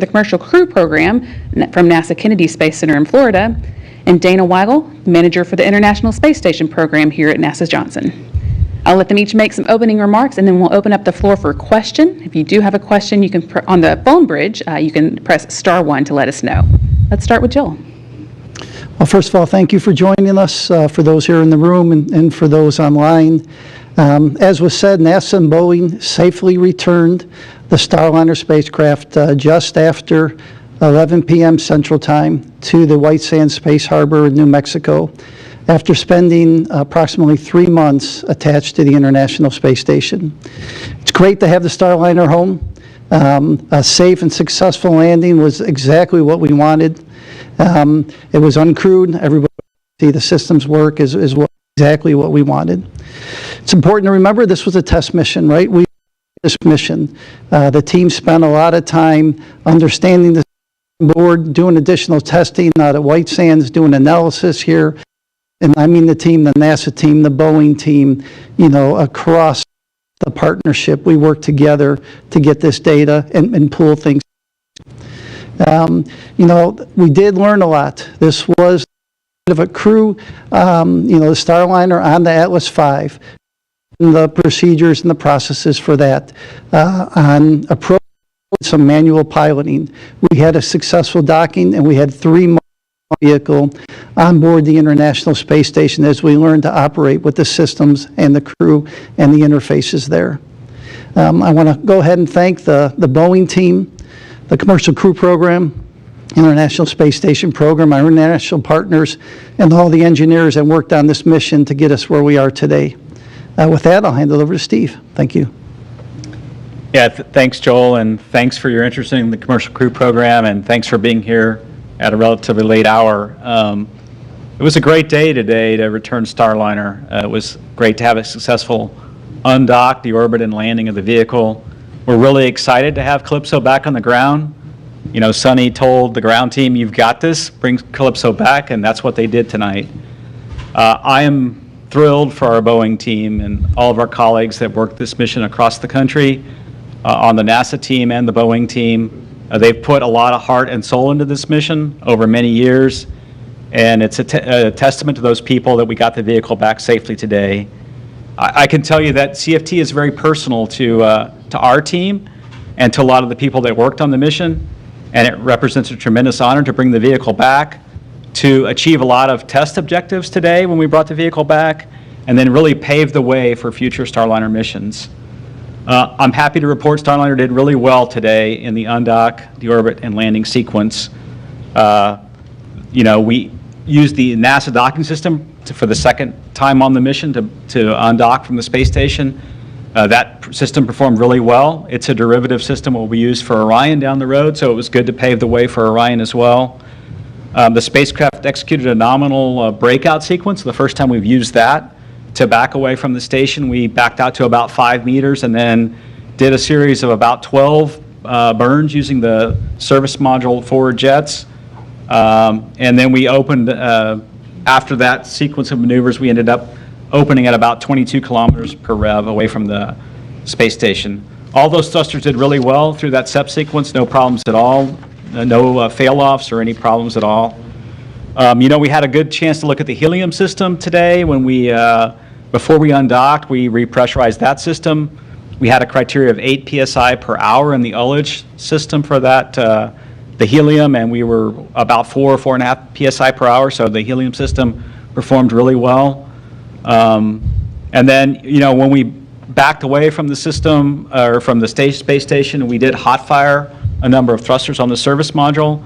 the Commercial Crew Program from NASA Kennedy Space Center in Florida, and Dana Weigel, manager for the International Space Station program here at NASA Johnson. I'll let them each make some opening remarks, and then we'll open up the floor for a question. If you do have a question, you can on the phone bridge, you can press *1 to let us know. Let's start with Joel. Well, first of all, thank you for joining us, for those here in the room and for those online. As was said, NASA and Boeing safely returned the Starliner spacecraft just after 11 p.m. Central Time to the White Sands Space Harbor in New Mexico, after spending approximately 3 months attached to the International Space Station. It's great to have the Starliner home. A safe and successful landing was exactly what we wanted. It was uncrewed. Everybody see the systems work is exactly what we wanted. It's important to remember this was a test mission, right? This mission. The team spent a lot of time understanding the board, doing additional testing out at White Sands, doing analysis here. And I mean the team, the NASA team, the Boeing team, across the partnership, we work together to get this data and pull things. We did learn a lot. This was of a crew, the Starliner on the Atlas V, and the procedures and the processes for that, on approach some manual piloting. We had a successful docking, and we had 3 months vehicle on board the International Space Station as we learned to operate with the systems and the crew and the interfaces there. I want to go ahead and thank the Boeing team, the Commercial Crew Program, International Space Station Program, our international partners, and all the engineers that worked on this mission to get us where we are today. With that, I'll hand it over to Steve. Thank you. Yeah, thanks, Joel, and thanks for your interest in the Commercial Crew Program, and thanks for being here at a relatively late hour. It was a great day today to return Starliner. It was great to have a successful undock, deorbit, and landing of the vehicle. We're really excited to have Calypso back on the ground. Sonny told the ground team, "You've got this, bring Calypso back," and that's what they did tonight. I am thrilled for our Boeing team and all of our colleagues that worked this mission across the country, on the NASA team and the Boeing team. They've put a lot of heart and soul into this mission over many years, and it's a testament to those people that we got the vehicle back safely today. I can tell you that CFT is very personal to our team and to a lot of the people that worked on the mission, and it represents a tremendous honor to bring the vehicle back, to achieve a lot of test objectives today when we brought the vehicle back, and then really pave the way for future Starliner missions. I'm happy to report Starliner did really well today in the undock, deorbit, and landing sequence. We used the NASA docking system for the second time on the mission to undock from the space station. That system performed really well. It's a derivative system what we use for Orion down the road, so it was good to pave the way for Orion as well. The spacecraft executed a nominal breakout sequence, the first time we've used that. To back away from the station, we backed out to about 5 meters and then did a series of about 12 burns using the service module forward jets. And then we opened, after that sequence of maneuvers, we ended up opening at about 22 kilometers per rev away from the space station. All those thrusters did really well through that SEP sequence, no problems at all, no fail-offs or any problems at all. We had a good chance to look at the helium system today when before we undocked, we repressurized that system. We had a criteria of 8 psi per hour in the ullage system for that, the helium, and we were about 4.5 psi per hour, so the helium system performed really well. And then, when we backed away from the system, or from the space station, we did hot fire a number of thrusters on the service module.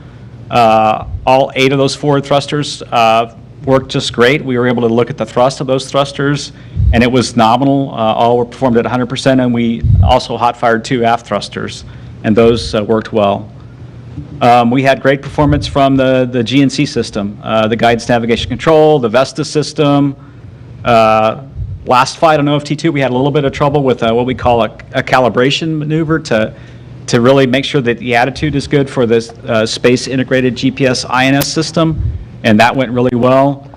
All 8 of those forward thrusters worked just great. We were able to look at the thrust of those thrusters, and it was nominal. All were performed at 100%, and we also hot fired 2 aft thrusters, and those worked well. We had great performance from the GNC system, the guidance navigation control, the Vesta system. Last flight on OFT2, we had a little bit of trouble with what we call a calibration maneuver to really make sure that the attitude is good for this space integrated GPS INS system, and that went really well.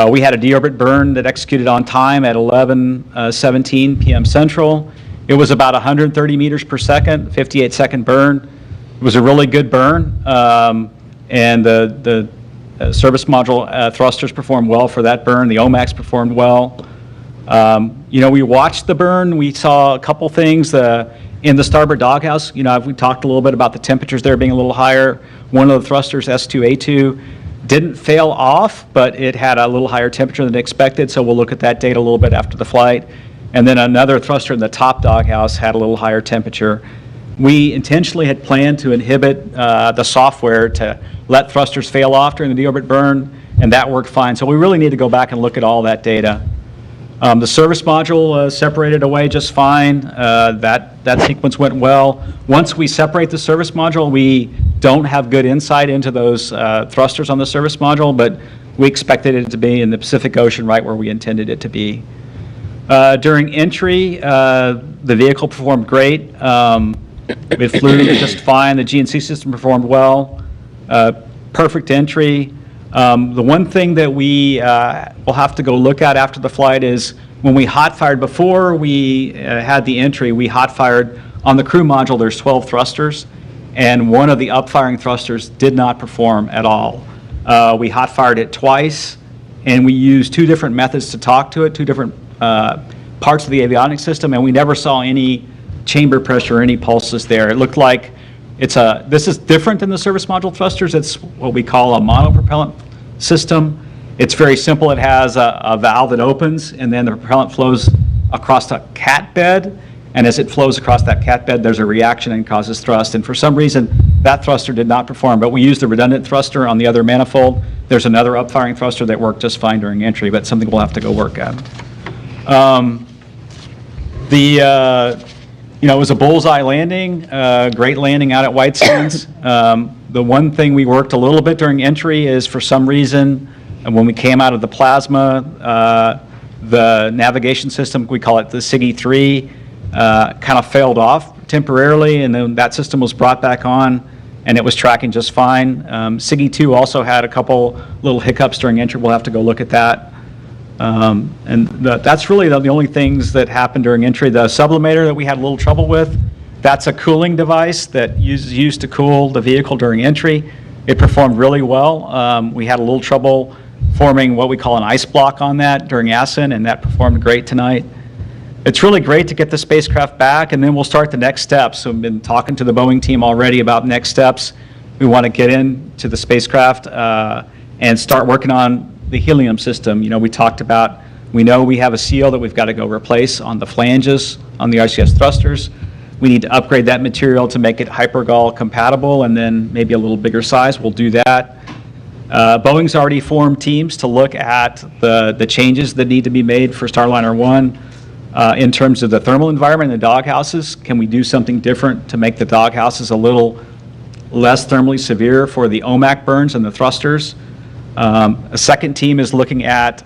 We had a deorbit burn that executed on time at 11:17 p.m. Central. It was about 130 meters per second, 58-second burn. It was a really good burn, and the service module thrusters performed well for that burn. The OMACs performed well. We watched the burn. We saw a couple things in the starboard doghouse. We talked a little bit about the temperatures there being a little higher. One of the thrusters, S2A2, didn't fail off, but it had a little higher temperature than expected, so we'll look at that data a little bit after the flight. And then another thruster in the top doghouse had a little higher temperature. We intentionally had planned to inhibit the software to let thrusters fail off during the deorbit burn, and that worked fine. So we really need to go back and look at all that data. The service module separated away just fine. That sequence went well. Once we separate the service module, we don't have good insight into those thrusters on the service module, but we expected it to be in the Pacific Ocean right where we intended it to be. During entry, the vehicle performed great. It flew just fine. The GNC system performed well. Perfect entry. The one thing that we will have to go look at after the flight is when we hot fired, before we had the entry, we hot fired on the crew module. There's 12 thrusters, and one of the upfiring thrusters did not perform at all. We hot fired it twice, and we used two different methods to talk to it, two different parts of the avionics system, and we never saw any chamber pressure or any pulses there. It looked like this is different than the service module thrusters. It's what we call a monopropellant system. It's very simple. It has a valve that opens, and then the propellant flows across a cat bed, and as it flows across that cat bed, there's a reaction and causes thrust. And for some reason, that thruster did not perform, but we used a redundant thruster on the other manifold. There's another upfiring thruster that worked just fine during entry, but something we'll have to go work at. It was a bullseye landing, great landing out at White Sands. The one thing we worked a little bit during entry is, for some reason, when we came out of the plasma, the navigation system, we call it the SIGI 3, kind of failed off temporarily, and then that system was brought back on, and it was tracking just fine. SIGI 2 also had a couple little hiccups during entry. We'll have to go look at that. That's really the only things that happened during entry. The sublimator that we had a little trouble with, that's a cooling device that is used to cool the vehicle during entry. It performed really well. We had a little trouble forming what we call an ice block on that during ascent, and that performed great tonight. It's really great to get the spacecraft back, and then we'll start the next steps. So I've been talking to the Boeing team already about next steps. We want to get into the spacecraft and start working on the helium system. We talked about, we know we have a seal that we've got to go replace on the flanges on the RCS thrusters. We need to upgrade that material to make it hypergol compatible, and then maybe a little bigger size. We'll do that. Boeing's already formed teams to look at the changes that need to be made for Starliner 1 in terms of the thermal environment in the doghouses. Can we do something different to make the doghouses a little less thermally severe for the OMAC burns and the thrusters? A second team is looking at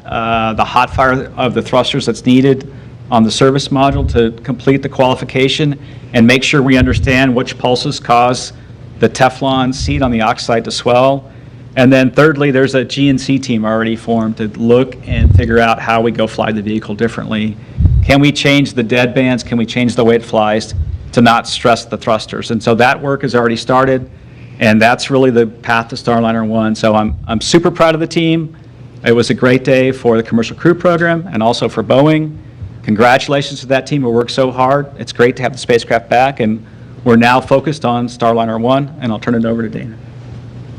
the hot fire of the thrusters that's needed on the service module to complete the qualification and make sure we understand which pulses cause the Teflon seat on the oxide to swell. And then thirdly, there's a GNC team already formed to look and figure out how we go fly the vehicle differently. Can we change the dead bands? Can we change the way it flies to not stress the thrusters? And so that work has already started. And that's really the path to Starliner 1. So I'm super proud of the team. It was a great day for the Commercial Crew Program and also for Boeing. Congratulations to that team who worked so hard. It's great to have the spacecraft back, and we're now focused on Starliner 1, and I'll turn it over to Dana.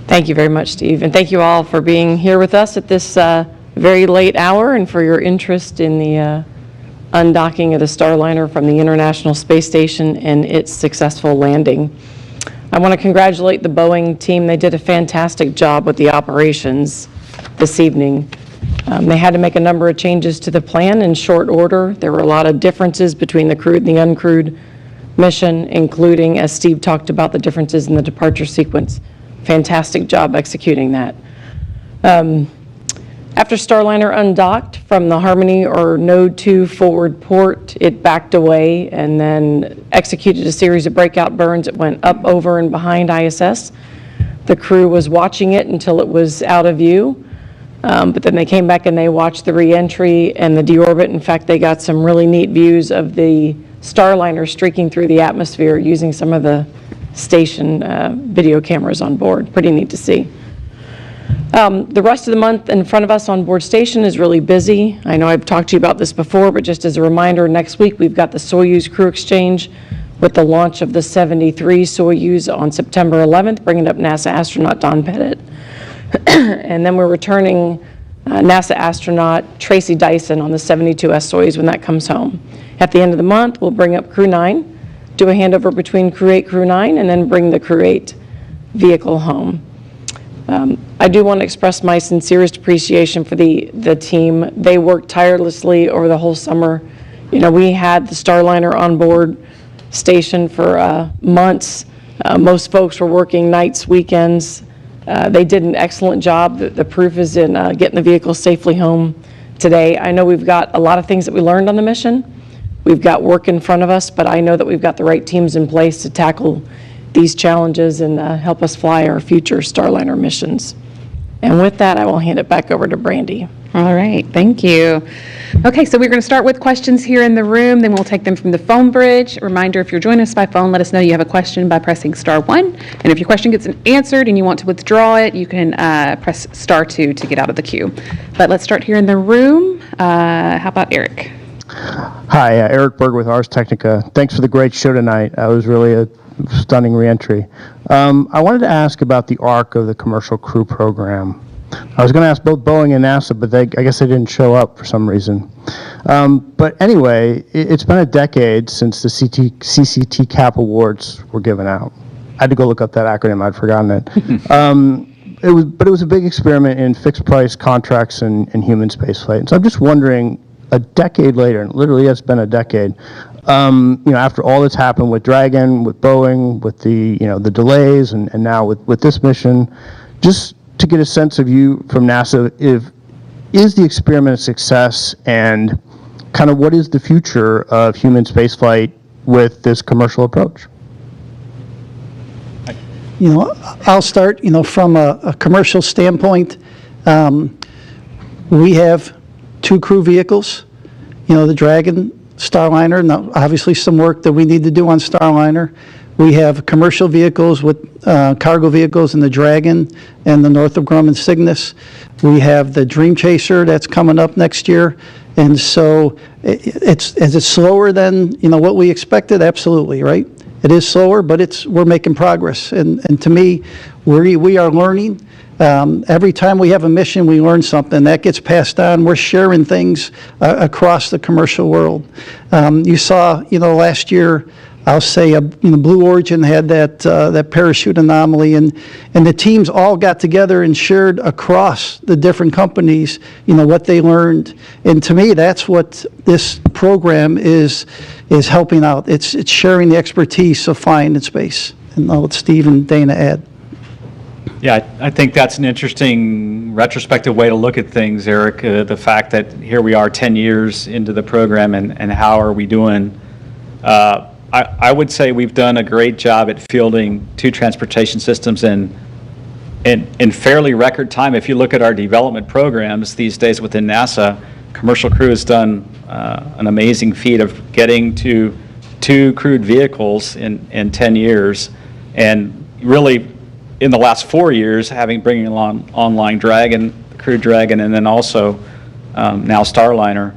Thank you very much, Steve. And thank you all for being here with us at this very late hour and for your interest in the undocking of the Starliner from the International Space Station and its successful landing. I want to congratulate the Boeing team. They did a fantastic job with the operations this evening. They had to make a number of changes to the plan in short order. There were a lot of differences between the crewed and the uncrewed mission, including, as Steve talked about, the differences in the departure sequence. Fantastic job executing that. After Starliner undocked from the Harmony or Node 2 forward port, it backed away and then executed a series of breakout burns. It went up, over, and behind ISS. The crew was watching it until it was out of view, but then they came back and they watched the re-entry and the deorbit. In fact, they got some really neat views of the Starliner streaking through the atmosphere using some of the station video cameras on board. Pretty neat to see. The rest of the month in front of us on board station is really busy. I know I've talked to you about this before, but just as a reminder, next week we've got the Soyuz crew exchange with the launch of the 73 Soyuz on September 11th, bringing up NASA astronaut Don Pettit. And then we're returning NASA astronaut Tracy Dyson on the 72S Soyuz when that comes home. At the end of the month, we'll bring up Crew 9, do a handover between Crew 8, Crew 9, and then bring the Crew 8 vehicle home. I do want to express my sincerest appreciation for the team. They worked tirelessly over the whole summer. You know, we had the Starliner on board station for months. Most folks were working nights, weekends. They did an excellent job. The proof is in getting the vehicle safely home today. I know we've got a lot of things that we learned on the mission. We've got work in front of us, but I know that we've got the right teams in place to tackle these challenges and help us fly our future Starliner missions. And with that, I will hand it back over to Brandy. All right, thank you. Okay, so we're going to start with questions here in the room, then we'll take them from the phone bridge. A reminder, if you're joining us by phone, let us know you have a question by pressing *1. And if your question gets answered and you want to withdraw it, you can press *2 to get out of the queue. But let's start here in the room. How about Eric? Hi, Eric Berg with Ars Technica. Thanks for the great show tonight. That was really a stunning reentry. I wanted to ask about the arc of the commercial crew program. I was going to ask both Boeing and NASA, but I guess they didn't show up for some reason. But anyway, it's been a decade since the CCT CAP awards were given out. I had to go look up that acronym. I'd forgotten it. It was a big experiment in fixed price contracts and human spaceflight. And so I'm just wondering, a decade later, and literally it's been a decade, after all that's happened with Dragon, with Boeing, with the delays, and now with this mission, just to get a sense of you from NASA, is the experiment a success, and kind of what is the future of human spaceflight with this commercial approach? I'll start, from a commercial standpoint. We have 2 crew vehicles, the Dragon, Starliner, and obviously some work that we need to do on Starliner. We have commercial vehicles with cargo vehicles in the Dragon and the Northrop Grumman Cygnus. We have the Dream Chaser that's coming up next year. And so is it slower than, what we expected? Absolutely, right? It is slower, but we're making progress. And to me, we are learning. Every time we have a mission, we learn something. That gets passed on. We're sharing things across the commercial world. You saw, last year, I'll say, Blue Origin had that parachute anomaly, and the teams all got together and shared across the different companies, what they learned. And to me, that's what this program is helping out. It's sharing the expertise of flying in space. And I'll let Steve and Dana add. Yeah, I think that's an interesting retrospective way to look at things, Eric. The fact that here we are 10 years into the program, and how are we doing? I would say we've done a great job at fielding 2 transportation systems in fairly record time. If you look at our development programs these days within NASA, Commercial Crew has done an amazing feat of getting to 2 crewed vehicles in 10 years, and really in the last 4 years bringing along online Dragon, the Crew Dragon, and then also now Starliner.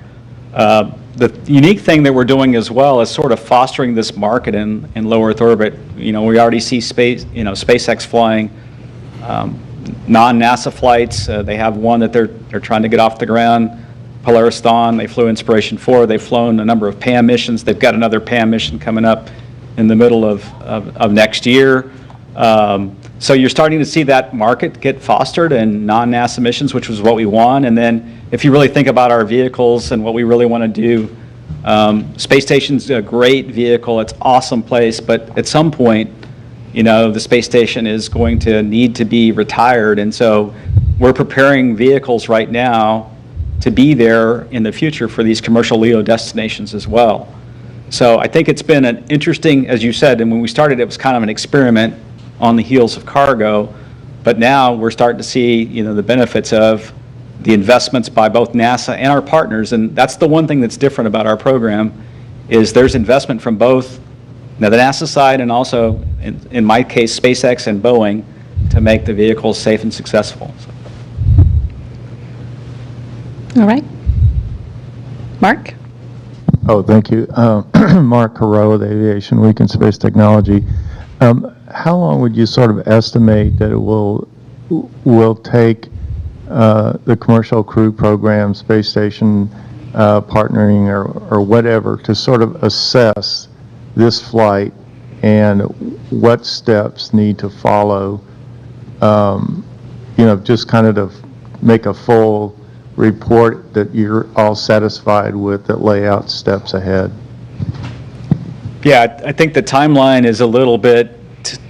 The unique thing that we're doing as well is sort of fostering this market in low Earth orbit. We already see SpaceX flying non-NASA flights. They have one that they're trying to get off the ground, Polaris Dawn. They flew Inspiration 4. They've flown a number of PAM missions. They've got another PAM mission coming up in the middle of next year. So you're starting to see that market get fostered in non-NASA missions, which was what we want. And then if you really think about our vehicles and what we really want to do, space station's a great vehicle. It's an awesome place. But at some point, the space station is going to need to be retired. And so we're preparing vehicles right now to be there in the future for these commercial LEO destinations as well. So I think it's been an interesting, as you said, and when we started, it was kind of an experiment on the heels of cargo, but now we're starting to see, the benefits of the investments by both NASA and our partners. And that's the one thing that's different about our program, is there's investment from both Now, the NASA side, and also, in my case, SpaceX and Boeing, to make the vehicles safe and successful. So. All right. Mark? Oh, thank you. Mark Carreau, the Aviation Week in Space Technology. How long would you sort of estimate that it will take the commercial crew program, space station partnering or whatever to sort of assess this flight and what steps need to follow, just kind of to make a full report that you're all satisfied with that lay out steps ahead? Yeah, I think the timeline is a little bit,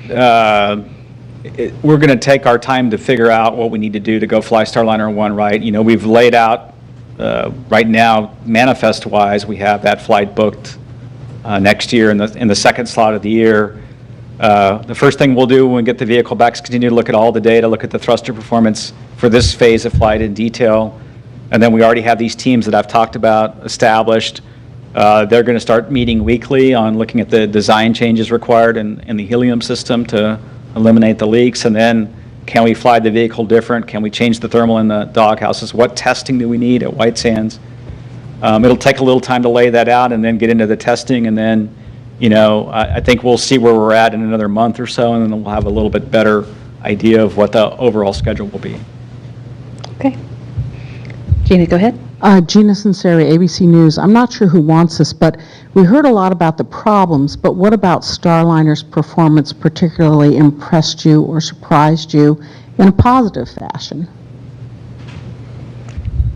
we're going to take our time to figure out what we need to do to go fly Starliner 1 right. We've laid out right now, manifest-wise, we have that flight booked next year in the second slot of the year. The first thing we'll do when we get the vehicle back is continue to look at all the data, look at the thruster performance for this phase of flight in detail. And then we already have these teams that I've talked about established. They're going to start meeting weekly on looking at the design changes required in the helium system to eliminate the leaks. And then can we fly the vehicle different? Can we change the thermal in the doghouses? What testing do we need at White Sands? It'll take a little time to lay that out and then get into the testing. And then, I think we'll see where we're at in another month or so, and then we'll have a little bit better idea of what the overall schedule will be. Okay. Gina, go ahead. Gina Sinceri, ABC News. I'm not sure who wants this, but we heard a lot about the problems, but what about Starliner's performance particularly impressed you or surprised you in a positive fashion?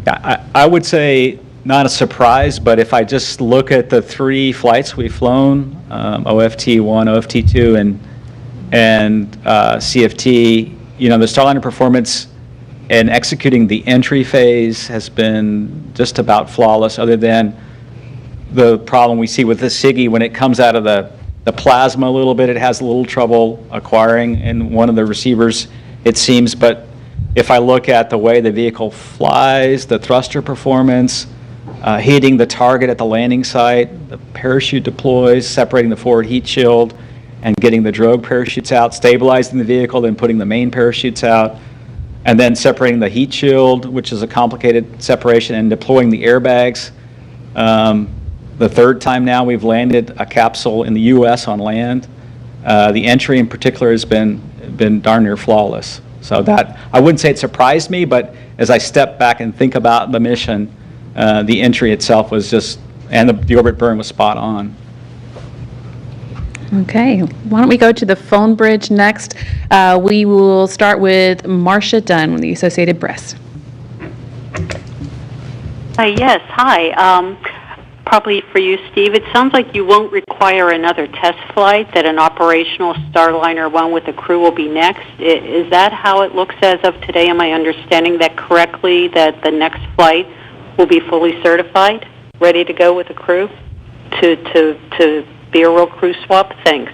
Yeah, I would say not a surprise, but if I just look at the 3 flights we've flown, OFT-1, OFT-2, and CFT, the Starliner performance and executing the entry phase has been just about flawless, other than the problem we see with the SIGI when it comes out of the plasma a little bit. It has a little trouble acquiring in one of the receivers, it seems. But if I look at the way the vehicle flies, the thruster performance, hitting the target at the landing site, the parachute deploys, separating the forward heat shield, and getting the drogue parachutes out, stabilizing the vehicle, then putting the main parachutes out, and then separating the heat shield, which is a complicated separation, and deploying the airbags. The third time now we've landed a capsule in the U.S. on land. The entry in particular has been darn near flawless. So that, I wouldn't say it surprised me, but as I step back and think about the mission, the entry itself was just, and the orbit burn was spot on. Okay, why don't we go to the phone bridge next? We will start with Marcia Dunn with the Associated Press. Yes, hi. Probably for you, Steve. It sounds like you won't require another test flight, that an operational Starliner 1 with the crew will be next. Is that how it looks as of today? Am I understanding that correctly, that the next flight will be fully certified, ready to go with the crew to be a real crew swap? Thanks.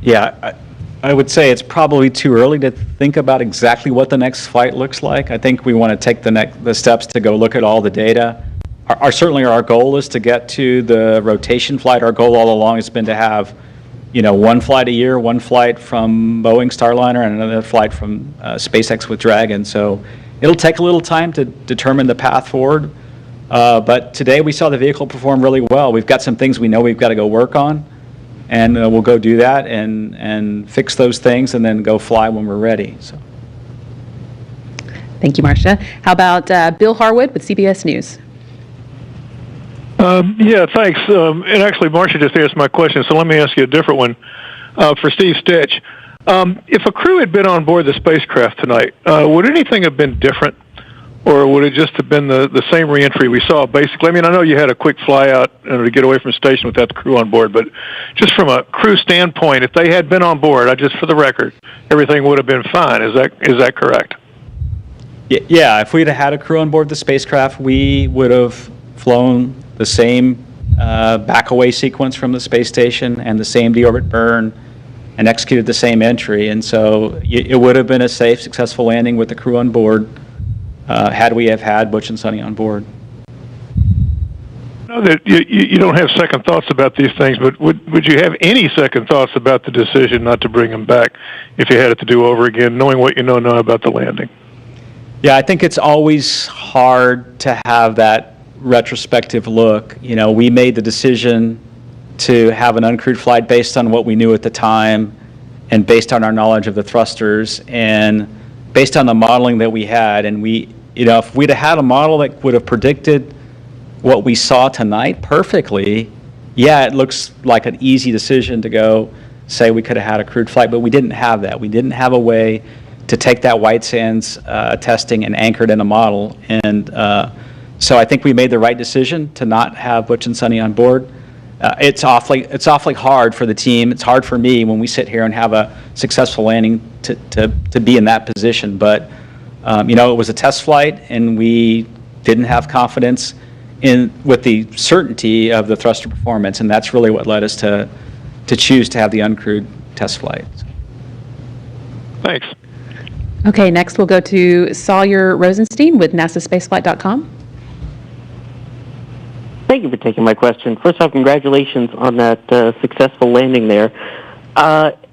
Yeah, I would say it's probably too early to think about exactly what the next flight looks like. I think we want to take the steps to go look at all the data. Certainly our goal is to get to the rotation flight. Our goal all along has been to have, 1 flight a year, 1 flight from Boeing Starliner and another flight from SpaceX with Dragon. So it'll take a little time to determine the path forward. But today we saw the vehicle perform really well. We've got some things we know we've got to go work on, and we'll go do that and fix those things and then go fly when we're ready. So. Thank you, Marcia. How about Bill Harwood with CBS News? Yeah, thanks. And actually, Marcia just asked my question, so let me ask you a different one for Steve Stitch. If a crew had been on board the spacecraft tonight, would anything have been different, or would it just have been the same reentry we saw, basically? I mean, I know you had a quick fly out to get away from the station without the crew on board, but just from a crew standpoint, if they had been on board, just for the record, everything would have been fine. Is that correct? Yeah, if we'd have had a crew on board the spacecraft, we would have flown the same back away sequence from the space station and the same deorbit burn and executed the same entry. And so it would have been a safe, successful landing with the crew on board had we have had Butch and Sonny on board. know that you don't have second thoughts about these things, but would you have any second thoughts about the decision not to bring them back if you had it to do over again, knowing what you know now about the landing? Yeah, I think it's always hard to have that retrospective look. You know, we made the decision to have an uncrewed flight based on what we knew at the time and based on our knowledge of the thrusters and based on the modeling that we had. And if we'd have had a model that would have predicted what we saw tonight perfectly, yeah, it looks like an easy decision to go say we could have had a crewed flight, but we didn't have that. We didn't have a way to take that white sands testing and anchor it in a model. And so I think we made the right decision to not have Butch and Sunny on board. It's awfully hard for the team. It's hard for me when we sit here and have a successful landing to be in that position. But it was a test flight, and we didn't have confidence with the certainty of the thruster performance, and that's really what led us to choose to have the uncrewed test flight. Thanks. Okay, next we'll go to Sawyer Rosenstein with NASASpaceflight.com. Thank you for taking my question. First off, congratulations on that successful landing there.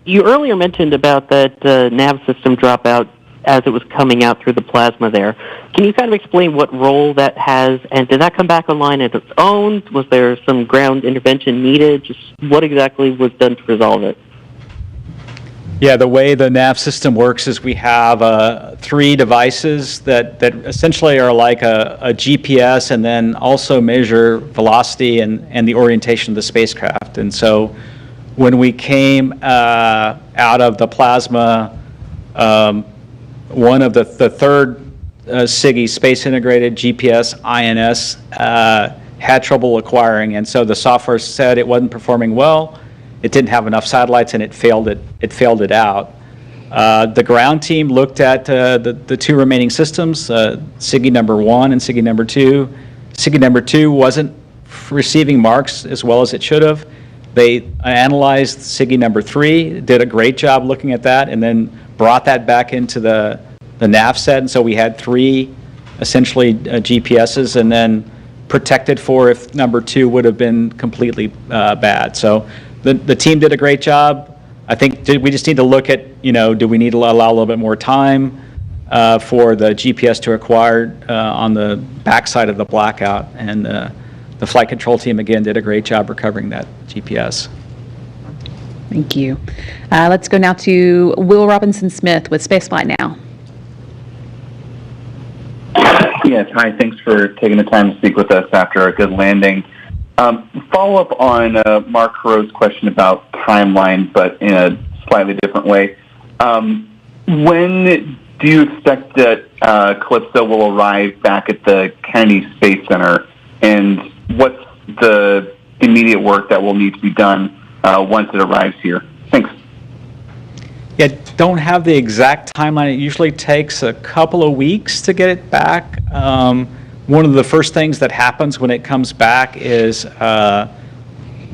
You earlier mentioned about that nav system dropout as it was coming out through the plasma there. Can you kind of explain what role that has, and did that come back online on its own? Was there some ground intervention needed? Just what exactly was done to resolve it? Yeah, the way the nav system works is we have 3 devices that essentially are like a GPS and then also measure velocity and the orientation of the spacecraft. And so when we came out of the plasma, one of the third SIGI, Space Integrated GPS INS, had trouble acquiring, and so the software said it wasn't performing well. It didn't have enough satellites, and it failed it out. The ground team looked at the 2 remaining systems, SIGI number 1 and SIGI number 2. SIGI number 2 wasn't receiving marks as well as it should have. They analyzed SIGI number 3, did a great job looking at that, and then brought that back into the nav set. And so we had 3 essentially GPSs, and then protected for if number 2 would have been completely bad. So the team did a great job. I think we just need to look at, do we need to allow a little bit more time for the GPS to acquire on the backside of the blackout. And the flight control team, again, did a great job recovering that GPS. Thank you. Let's go now to Will Robinson-Smith with Spaceflight Now. Yes, hi. Thanks for taking the time to speak with us after a good landing. Follow up on Mark Harrow's question about timeline, but in a slightly different way. When do you expect that Calypso will arrive back at the Kennedy Space Center, and what's the immediate work that will need to be done once it arrives here? Thanks. Yeah, don't have the exact timeline. It usually takes a couple of weeks to get it back. One of the first things that happens when it comes back is a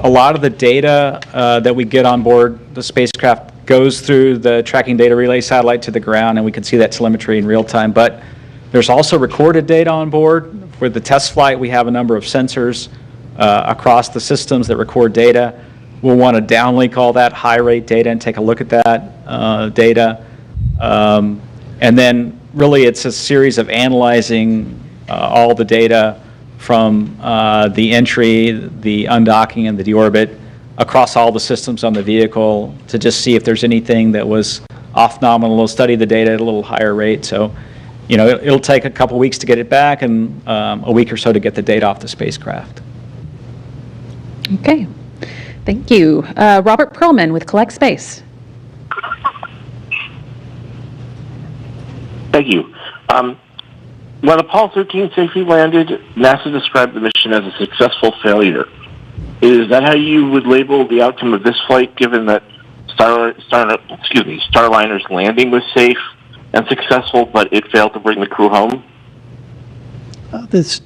lot of the data that we get on board the spacecraft goes through the tracking data relay satellite to the ground, and we can see that telemetry in real time. But there's also recorded data on board. For the test flight, we have a number of sensors across the systems that record data. We'll want to downlink all that high-rate data and take a look at that data. And then really it's a series of analyzing all the data from the entry, the undocking, and the deorbit across all the systems on the vehicle to just see if there's anything that was off nominal. We'll study the data at a little higher rate. So, it'll take a couple weeks to get it back and a week or so to get the data off the spacecraft. Okay. Thank you. Robert Perlman with Collect Space. Thank you. When Apollo 13 safely landed, NASA described the mission as a successful failure. Is that how you would label the outcome of this flight, given that Starliner's landing was safe and successful, but it failed to bring the crew home?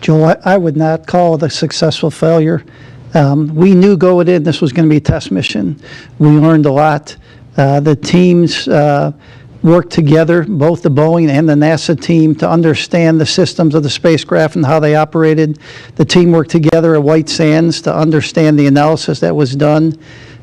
Joel, I would not call it a successful failure. We knew going in this was going to be a test mission. We learned a lot. The teams worked together, both the Boeing and the NASA team, to understand the systems of the spacecraft and how they operated. The team worked together at White Sands to understand the analysis that was done.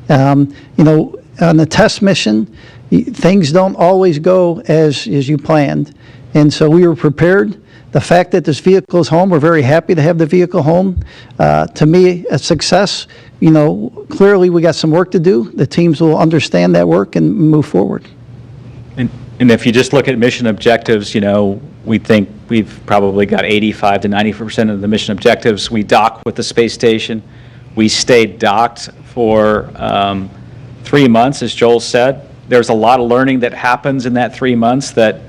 You know, on the test mission, things don't always go as you planned. And so we were prepared. The fact that this vehicle is home, we're very happy to have the vehicle home. To me, a success. You know, clearly we got some work to do. The teams will understand that work and move forward. And if you just look at mission objectives, you know, we think we've probably got 85 to 90% of the mission objectives. We dock with the space station. We stayed docked for 3 months, as Joel said. There's a lot of learning that happens in that 3 months that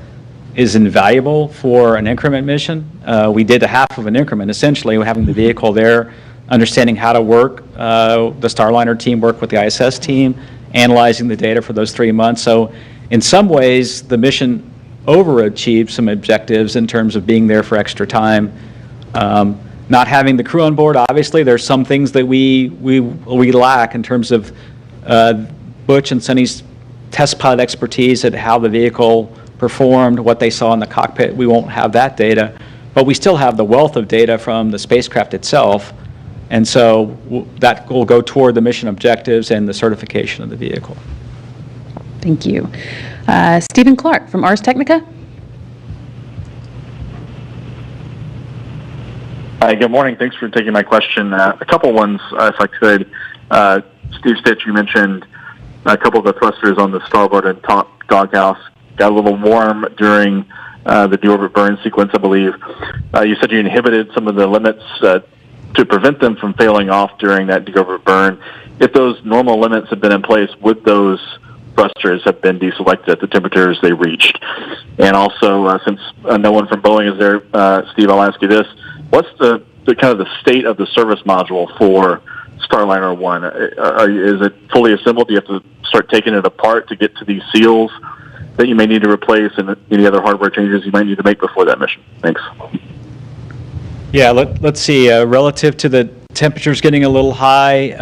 is invaluable for an increment mission. We did a half of an increment, essentially, having the vehicle there, understanding how to work. The Starliner team worked with the ISS team, analyzing the data for those 3 months. So in some ways, the mission overachieved some objectives in terms of being there for extra time. Not having the crew on board, obviously, there's some things that we lack in terms of Butch and Sunny's test pilot expertise at how the vehicle performed, what they saw in the cockpit. We won't have that data, but we still have the wealth of data from the spacecraft itself, and so that will go toward the mission objectives and the certification of the vehicle. Thank you. Stephen Clark from Ars Technica. Hi, good morning. Thanks for taking my question. A couple ones, if I could. Steve Stitch, you mentioned a couple of the thrusters on the starboard and top doghouse got a little warm during the deorbit burn sequence, I believe. You said you inhibited some of the limits to prevent them from failing off during that deorbit burn. If those normal limits had been in place, would those thrusters have been deselected at the temperatures they reached? And also, since no one from Boeing is there, Steve, I'll ask you this. What's the kind of the state of the service module for Starliner 1? Is it fully assembled? Do you have to start taking it apart to get to these seals that you may need to replace, and any other hardware changes you might need to make before that mission? Thanks. Yeah, let's see. Relative to the temperatures getting a little high,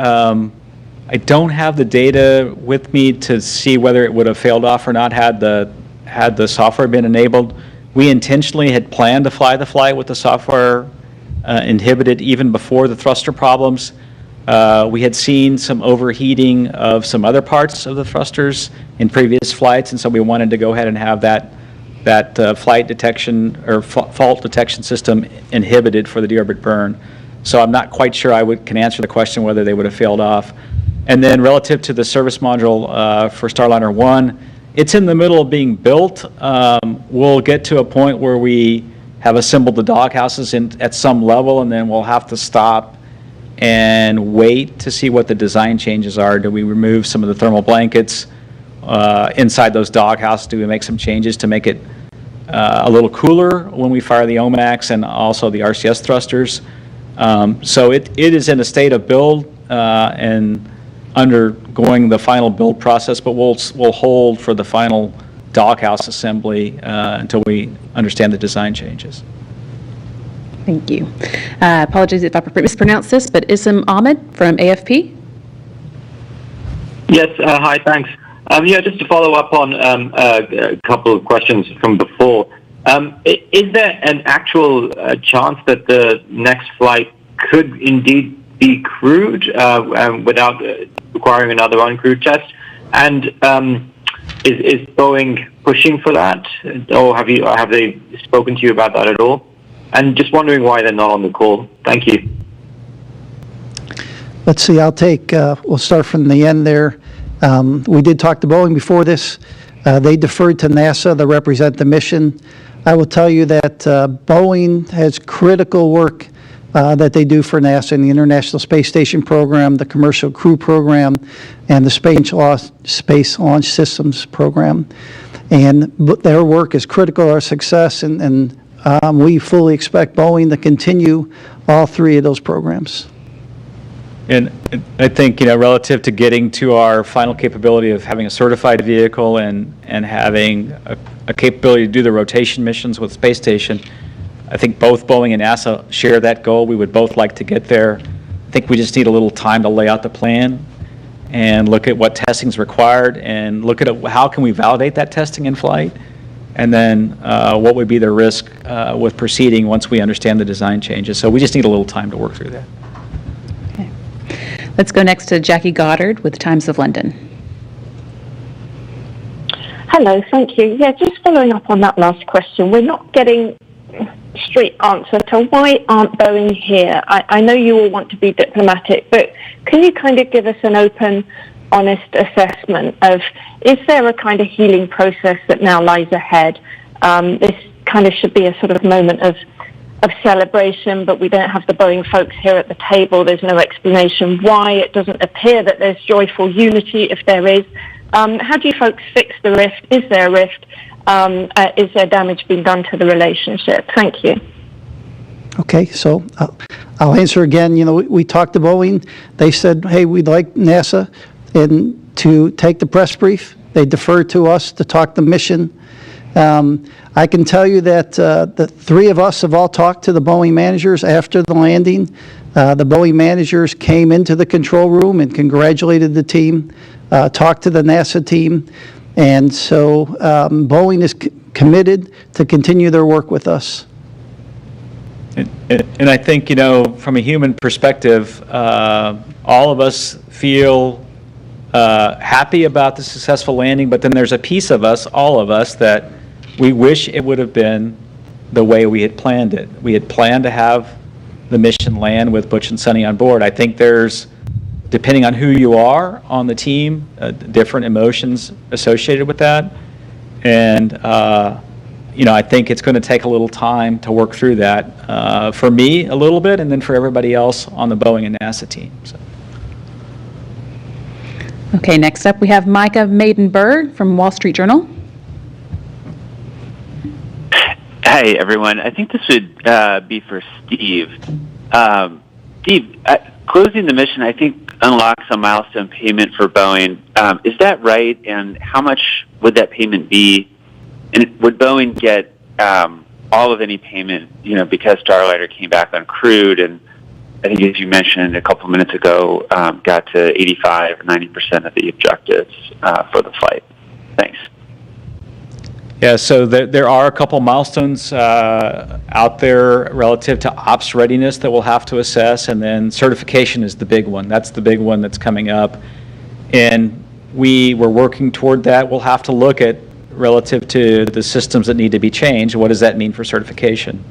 I don't have the data with me to see whether it would have failed off or not had the software been enabled. We intentionally had planned to fly the flight with the software inhibited even before the thruster problems. We had seen some overheating of some other parts of the thrusters in previous flights, and so we wanted to go ahead and have that flight detection or fault detection system inhibited for the deorbit burn. So I'm not quite sure can answer the question whether they would have failed off. And then relative to the service module for Starliner 1, it's in the middle of being built. We'll get to a point where we have assembled the doghouses at some level, and then we'll have to stop and wait to see what the design changes are. Do we remove some of the thermal blankets inside those doghouses? Do we make some changes to make it a little cooler when we fire the OMAX and also the RCS thrusters? So it is in a state of build and undergoing the final build process, but we'll hold for the final doghouse assembly until we understand the design changes. Thank you. Apologies if I mispronounced this, but Isam Ahmed from AFP. Yes, hi, thanks. Yeah, just to follow up on a couple of questions from before. Is there an actual chance that the next flight could indeed be crewed without requiring another uncrewed test? And is Boeing pushing for that, or have they spoken to you about that at all? And just wondering why they're not on the call. Thank you. Let's see, we'll start from the end there. We did talk to Boeing before this. They deferred to NASA to represent the mission. I will tell you that Boeing has critical work that they do for NASA in the International Space Station program, the Commercial Crew program, and the Space Launch Systems program. And their work is critical to our success, and we fully expect Boeing to continue all three of those programs. And I think, relative to getting to our final capability of having a certified vehicle and having a capability to do the rotation missions with space station, I think both Boeing and NASA share that goal. We would both like to get there. I think we just need a little time to lay out the plan. and look at what testing is required and look at how can we validate that testing in flight, and then what would be the risk with proceeding once we understand the design changes. So we just need a little time to work through that. Okay. Let's go next to Jackie Goddard with the Times of London. Hello, thank you. Yeah, just following up on that last question, we're not getting straight answer to why aren't Boeing here. I know you all want to be diplomatic, but can you kind of give us an open, honest assessment of, is there a kind of healing process that now lies ahead? This kind of should be a sort of moment of celebration, but we don't have the Boeing folks here at the table. There's no explanation why. It doesn't appear that there's joyful unity, if there is. How do you folks fix the rift? Is there a rift? Is there damage being done to the relationship? Thank you. Okay, so I'll answer again. You know, we talked to Boeing. They said, hey, we'd like NASA to take the press brief. They deferred to us to talk the mission. I can tell you that the three of us have all talked to the Boeing managers after the landing. The Boeing managers came into the control room and congratulated the team, talked to the NASA team. And so Boeing is committed to continue their work with us. And I think, you know, from a human perspective, all of us feel happy about the successful landing, but then there's a piece of us, all of us, that we wish it would have been the way we had planned it. We had planned to have the mission land with Butch and Sunny on board. I think there's, depending on who you are on the team, different emotions associated with that. And, you know, I think it's going to take a little time to work through that. For me, a little bit, and then for everybody else on the Boeing and NASA team. So. Okay, next up we have Micah Maiden-Bird from Wall Street Journal. Hi, everyone. I think this would be for Steve. Steve, closing the mission, I think, unlocks a milestone payment for Boeing. Is that right? And how much would that payment be? And would Boeing get all of any payment, you know, because Starliner came back uncrewed and I think, as you mentioned a couple minutes ago, got to 85 or 90% of the objectives for the flight? Thanks. Yeah, so there are a couple milestones out there relative to ops readiness that we'll have to assess, and then certification is the big one. That's the big one that's coming up. And we're working toward that. We'll have to look at, relative to the systems that need to be changed, what does that mean for certification?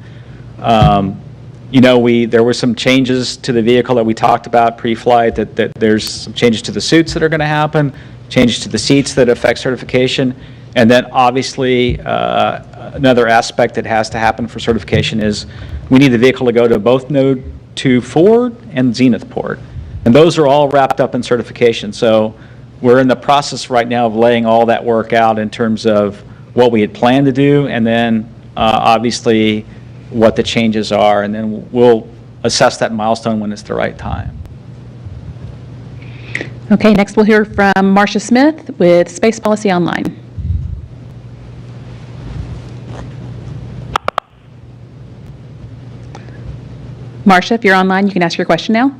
You know, there were some changes to the vehicle that we talked about pre-flight, that there's some changes to the suits that are going to happen, changes to the seats that affect certification. And then obviously another aspect that has to happen for certification is we need the vehicle to go to both Node 2 forward and Zenith port. And those are all wrapped up in certification. So we're in the process right now of laying all that work out in terms of what we had planned to do, and then obviously what the changes are, and then we'll assess that milestone when it's the right time. Okay, next we'll hear from Marcia Smith with Space Policy Online. Marcia, if you're online, you can ask your question now.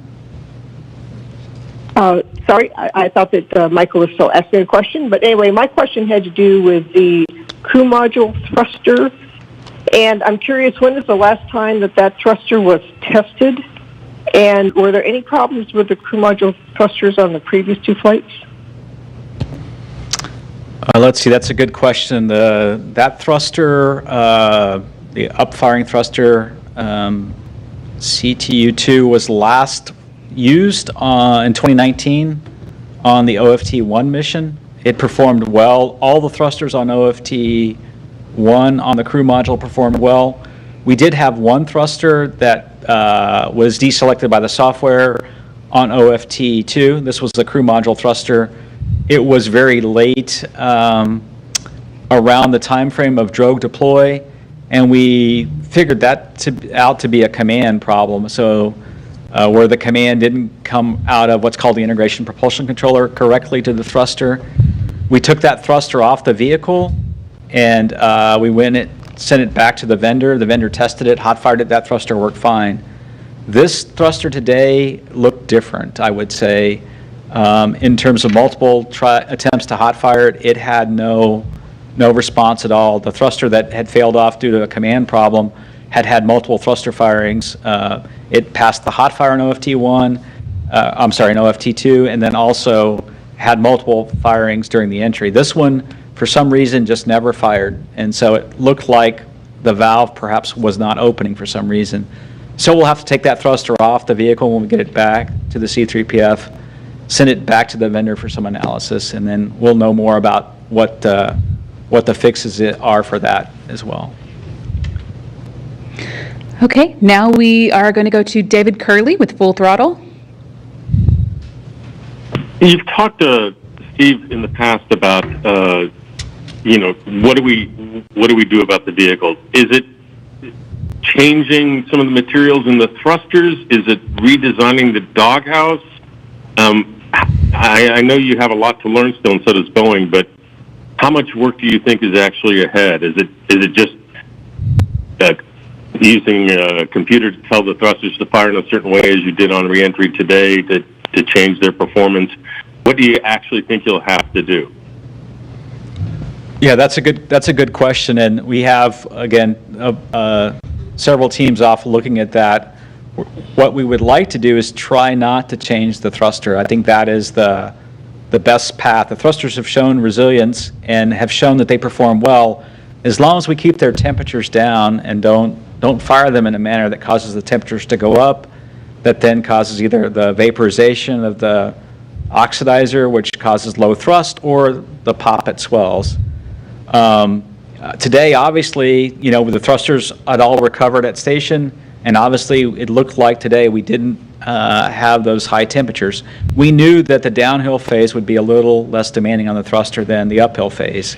Sorry, I thought that Michael was still asking a question. But anyway, my question had to do with the crew module thruster. And I'm curious, when was the last time that thruster was tested? And were there any problems with the crew module thrusters on the previous two flights? Let's see, that's a good question. That thruster, the upfiring thruster, CTU-2 was last used in 2019 on the OFT-1 mission. It performed well. All the thrusters on OFT-1 on the crew module performed well. We did have one thruster that was deselected by the software on OFT-2. This was the crew module thruster. It was very late around the time frame of drogue deploy, and we figured that out to be a command problem. So where the command didn't come out of what's called the integration propulsion controller correctly to the thruster. We took that thruster off the vehicle, and we sent it back to the vendor. The vendor tested it, hot fired it, that thruster worked fine. This thruster today looked different, I would say. In terms of multiple attempts to hot fire it, it had no response at all. The thruster that had failed off due to a command problem had multiple thruster firings. It passed the hot fire in OFT1, in OFT2, and then also had multiple firings during the entry. This one, for some reason, just never fired, and so it looked like the valve perhaps was not opening for some reason. So we'll have to take that thruster off the vehicle when we get it back to the C3PF, send it back to the vendor for some analysis, and then we'll know more about what the fixes are for that as well. Okay, now we are going to go to David Curley with Full Throttle. You've talked to Steve in the past about, what do we do about the vehicle? Is it changing some of the materials in the thrusters? Is it redesigning the doghouse? I know you have a lot to learn still, and so does Boeing, but how much work do you think is actually ahead? Is it just using a computer to tell the thrusters to fire in a certain way as you did on reentry today to change their performance? What do you actually think you'll have to do? Yeah, that's a good question, and we have again several teams off looking at that. What we would like to do is try not to change the thruster. I think that is the best path. The thrusters have shown resilience and have shown that they perform well as long as we keep their temperatures down and don't fire them in a manner that causes the temperatures to go up, that then causes either the vaporization of the oxidizer, which causes low thrust, or the poppet swells. Today, obviously, with the thrusters had all recovered at station, and obviously it looked like today we didn't have those high temperatures. We knew that the downhill phase would be a little less demanding on the thruster than the uphill phase.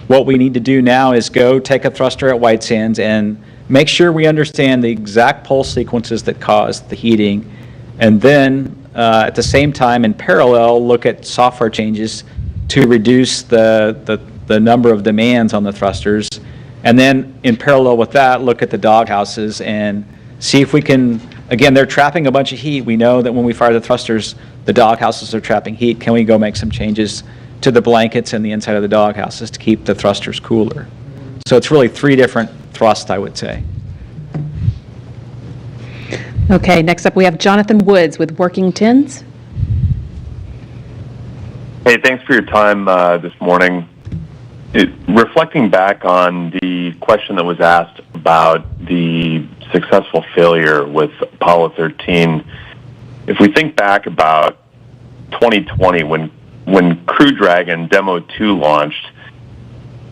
What we need to do now is go take a thruster at White Sands and make sure we understand the exact pulse sequences that caused the heating, and then at the same time, in parallel, look at software changes to reduce the number of demands on the thrusters, and then in parallel with that, look at the doghouses and see if we can, again, they're trapping a bunch of heat. We know that when we fire the thrusters, the doghouses are trapping heat. Can we go make some changes to the blankets and the inside of the doghouses to keep the thrusters cooler? So it's really 3 different thrusts, I would say. Okay, next up we have Jonathan Woods with Working Tins. Hey, thanks for your time this morning. Reflecting back on the question that was asked about the successful failure with Apollo 13, if we think back about 2020 when Crew Dragon Demo 2 launched,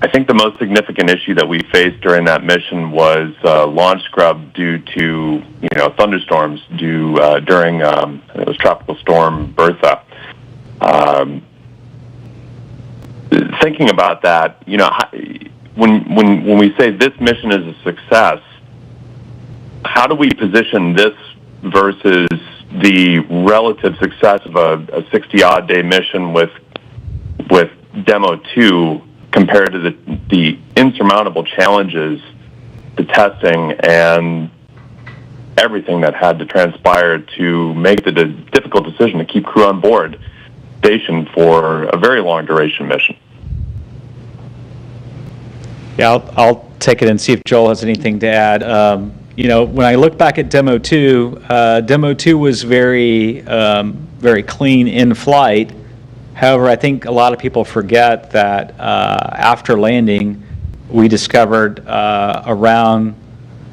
I think the most significant issue that we faced during that mission was launch scrub due to thunderstorms during it was Tropical Storm Bertha. Thinking about that, when we say this mission is a success, how do we position this versus the relative success of a 60-odd day mission with Demo 2 compared to the insurmountable challenges, the testing, and everything that had to transpire to make the difficult decision to keep crew on board station for a very long duration mission? Yeah, I'll take it and see if Joel has anything to add. When I look back at Demo 2, Demo 2 was very clean in flight. However, I think a lot of people forget that after landing, we discovered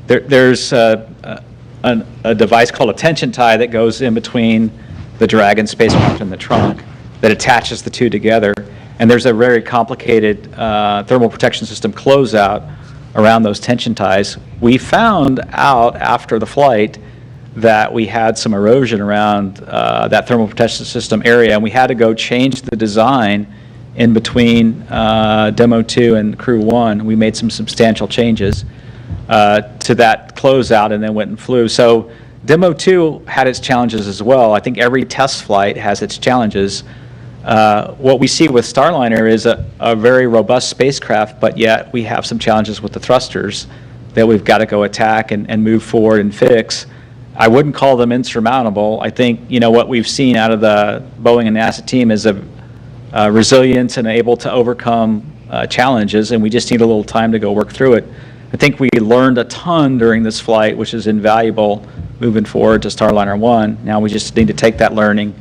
there's a device called a tension tie that goes in between the Dragon spacecraft and the trunk that attaches the two together. And there's a very complicated thermal protection system closeout around those tension ties. We found out after the flight that we had some erosion around that thermal protection system area, and we had to go change the design in between Demo 2 and Crew 1. We made some substantial changes to that closeout and then went and flew. So Demo 2 had its challenges as well. I think every test flight has its challenges. What we see with Starliner is a very robust spacecraft, but yet we have some challenges with the thrusters that we've got to go attack and move forward and fix. I wouldn't call them insurmountable. I think, what we've seen out of the Boeing and NASA team is a resilience and able to overcome challenges, and we just need a little time to go work through it. I think we learned a ton during this flight, which is invaluable moving forward to Starliner 1. Now we just need to take that learning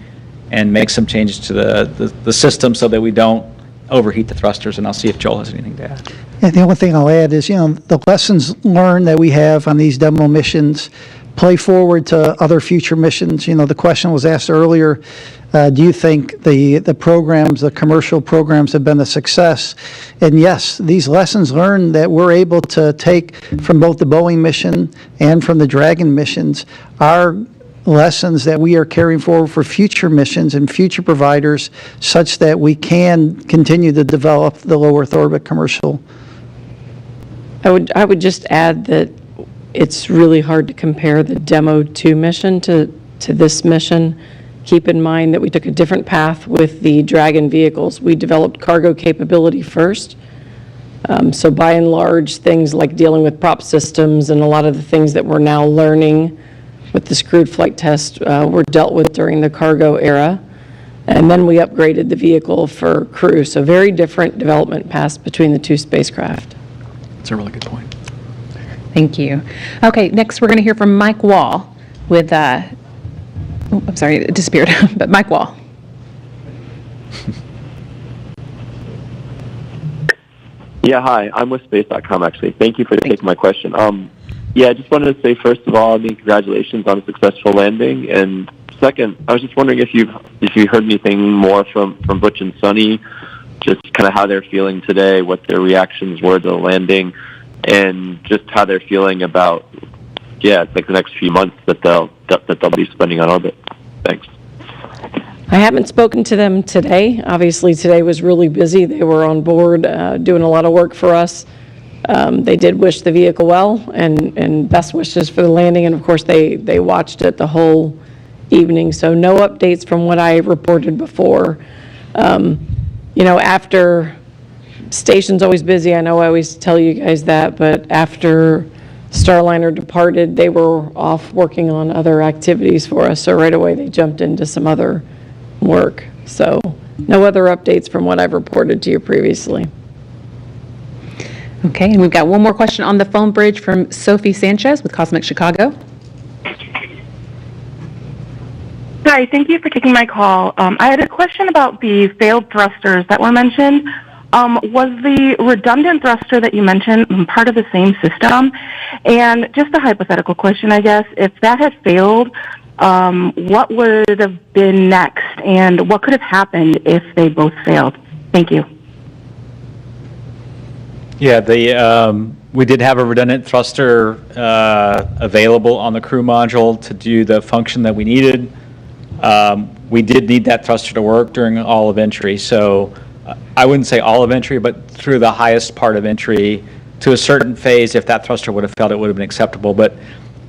and make some changes to the system so that we don't overheat the thrusters, and I'll see if Joel has anything to add. Yeah, the only thing I'll add is, the lessons learned that we have on these demo missions play forward to other future missions. The question was asked earlier, do you think the programs, the commercial programs have been a success? And yes, these lessons learned that we're able to take from both the Boeing mission and from the Dragon missions are lessons that we are carrying forward for future missions and future providers such that we can continue to develop the low Earth orbit commercial. I would just add that it's really hard to compare the Demo 2 mission to this mission. Keep in mind that we took a different path with the Dragon vehicles. We developed cargo capability first. So by and large, things like dealing with prop systems and a lot of the things that we're now learning with the screwed flight test were dealt with during the cargo era. And then we upgraded the vehicle for crew. So very different development paths between the two spacecraft. That's a really good point. Thank you. Okay, next we're going to hear from Mike Wall with, I'm sorry, it disappeared, but Mike Wall. Yeah, hi. I'm with Space.com, actually. Thank you for taking my question. I just wanted to say, first of all, congratulations on a successful landing. And second, I was just wondering if you heard anything more from Butch and Sunny, just kind of how they're feeling today, what their reactions were to the landing, and just how they're feeling about, the next few months that they'll be spending on orbit. Thanks. I haven't spoken to them today. Obviously, today was really busy. They were on board doing a lot of work for us. They did wish the vehicle well and best wishes for the landing. And of course, they watched it the whole evening. So no updates from what I reported before. After station's always busy. I know I always tell you guys that, but after Starliner departed, they were off working on other activities for us. So right away, they jumped into some other work. So no other updates from what I've reported to you previously. Okay, and we've got one more question on the phone bridge from Sophie Sanchez with Cosmic Chicago. Hi, thank you for taking my call. I had a question about the failed thrusters that were mentioned. Was the redundant thruster that you mentioned part of the same system? And just a hypothetical question, I guess, if that had failed, what would have been next, and what could have happened if they both failed? Thank you. Yeah, we did have a redundant thruster available on the crew module to do the function that we needed. We did need that thruster to work during all of entry, so I wouldn't say all of entry, but through the highest part of entry to a certain phase. If that thruster would have failed, it would have been acceptable. But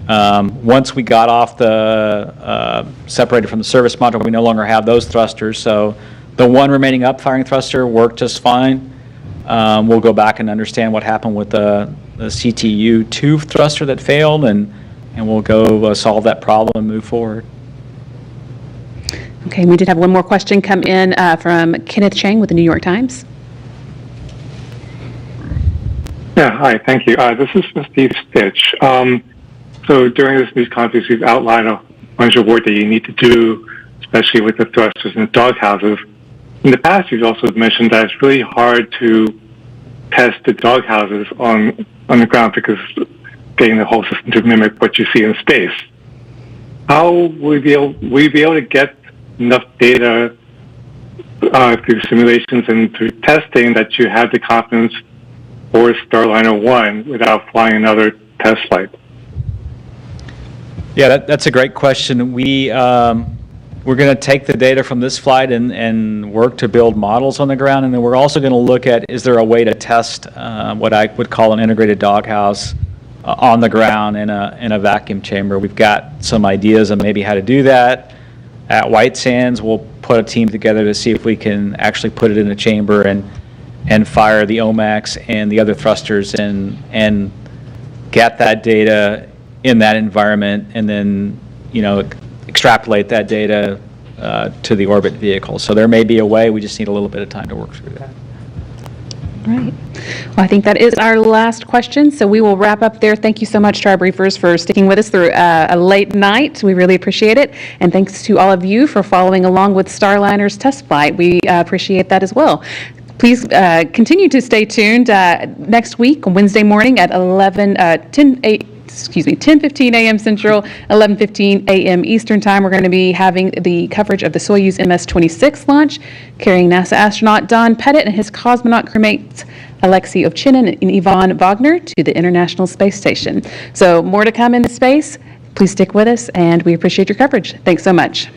once we got off the separated from the service module, we no longer have those thrusters. So the one remaining up-firing thruster worked just fine. We'll go back and understand what happened with the CTU-2 thruster that failed, and we'll go solve that problem and move forward. Okay, we did have one more question come in from Kenneth Chang with the New York Times. Yeah, hi, thank you. This is Steve Stitch. So during this news conference, you've outlined a bunch of work that you need to do, especially with the thrusters and the doghouses. In the past, you've also mentioned that it's really hard to test the doghouses on the ground because getting the whole system to mimic what you see in space. How will we be able to get enough data through simulations and through testing that you have the confidence for Starliner 1 without flying another test flight? Yeah, that's a great question. We're going to take the data from this flight and work to build models on the ground, and then we're also going to look at, is there a way to test what I would call an integrated doghouse on the ground in a vacuum chamber. We've got some ideas on maybe how to do that. At White Sands, we'll put a team together to see if we can actually put it in a chamber and fire the OMAX and the other thrusters and get that data in that environment and then, extrapolate that data to the orbit vehicle. So there may be a way, we just need a little bit of time to work through that. Right. Well, I think that is our last question, so we will wrap up there. Thank you so much to our briefers for sticking with us through a late night. We really appreciate it. And thanks to all of you for following along with Starliner's test flight. We appreciate that as well. Please continue to stay tuned. Next week, on Wednesday morning at 10:15 a.m. Central, 11:15 a.m. Eastern Time, we're going to be having the coverage of the Soyuz MS-26 launch, carrying NASA astronaut Don Pettit and his cosmonaut crewmates Alexei Ovchinin and Ivan Wagner to the International Space Station. So more to come in the space. Please stick with us, and we appreciate your coverage. Thanks so much.